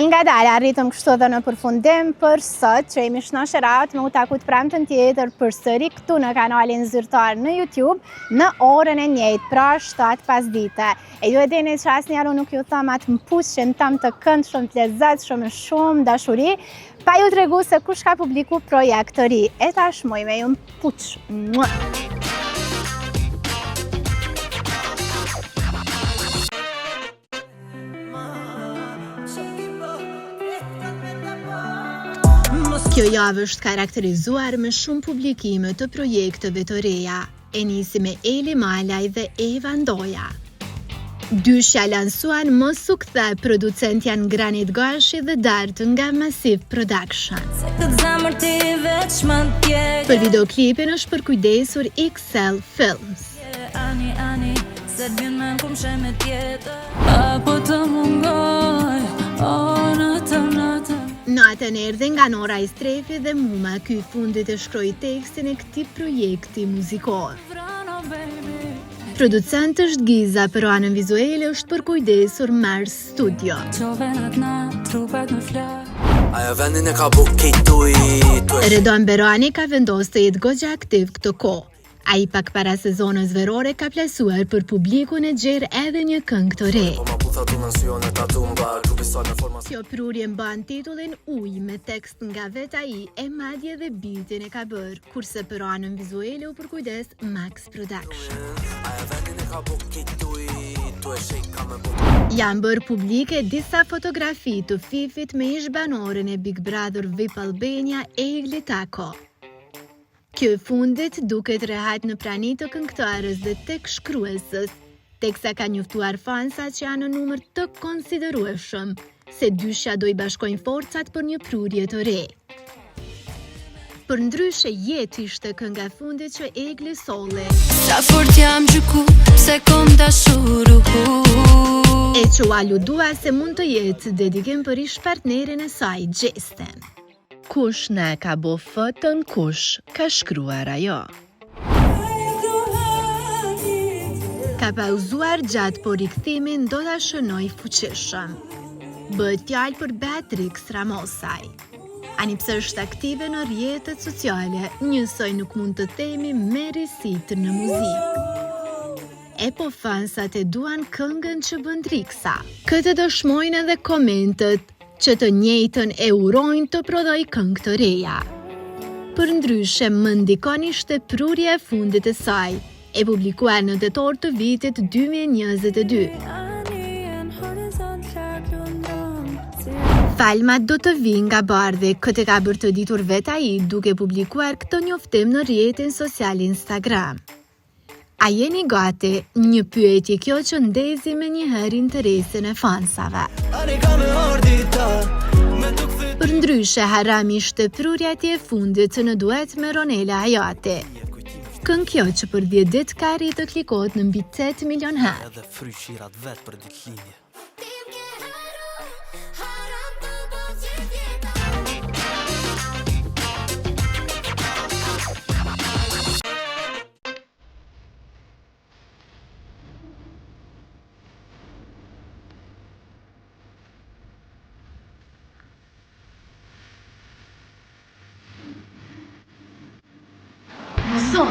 Ngadalë arritëm kështu edhe në përfundim për sot, që jemi shnasherat me u taku të premten tjetër përsëri këtu në kanalin zyrtar në YouTube në orën e njëjtë, pra 7 pasdite. E ju e dini që asnjëherë nuk ju tham atë mpushjen tam të këndshëm, të lezetshëm, me shumë dashuri, pa ju tregu se kush ka publiku projekt të ri. E tashmoj me ju mpush. Kjo javë është karakterizuar me shumë publikime të projekteve të reja. E nisi me Eli Malaj dhe Eva Ndoja. Dyshja lansuan mos u kthe, producent janë Granit Gashi dhe Dart nga Massive Production. Për videoklipin është përkujdesur XL Films. Natën erdhi nga Nora Istrefi dhe Muma, ky fundit e shkroi tekstin e këtij projekti muzikor. Producent është Giza, për anën vizuale është përkujdesur Mars Studio. Redon Berani ka vendosur të jetë goxha aktiv këtë kohë. Ai pak para sezonës verore ka plasuar për publikun e gjerë edhe një këngë të re. Kjo prurje mban titullin Ujë me tekst nga vet ai, e madje dhe beatin e ka bërë, kurse për anën vizuale u përkujdes Max Production. Janë bërë publike disa fotografi të Fifit me ish-banoren e Big Brother VIP Albania, Egli Tako. Kjo fundit duket rehat në prani të këngëtarës dhe tek shkruesës, teksa ka njoftuar fansat që janë në numër të konsiderueshëm, se dyshja do I bashkojnë forcat për një prurje të re. Për ndryshe Jetë ishte kënga fundit që Egli solli. Sa fort jam gjyku, se kom dashuru. E që u aludua se mund të jetë dedikim për ish partnerin e saj, Gjesten. Kush ne ka bo fëtën, kush ka shkruar ajo. Ka pauzuar gjatë, por rikthimin do ta shënoj fuqishëm. Bëhet fjalë për Beatrix Ramosaj. Ani pse është aktive në rrjetet sociale, njësoj nuk mund të themi me risit në muzikë. E po fansat e duan këngën që bën Riksa. Këtë dëshmojnë edhe komentët, që të njëjtën e urojnë të prodhoj këngë të reja. Për ndryshe, më ndikon ishte prurja e fundit e saj, e publikuar në tetor të vitit 2022. Falmat do të vinë nga bardhi, këtë ka bërë të ditur vet ai duke publikuar këtë njoftim në rrjetin social Instagram. A jeni gati? Një pyetje kjo që ndezi me njëherë interesin e fansave. Për ndryshe, Haram ishte prurja e fundit në duet me Ronela Ajati. Këngë kjo që për 10 ditë ka arritur të klikohet në mbi 8 milion herë. So,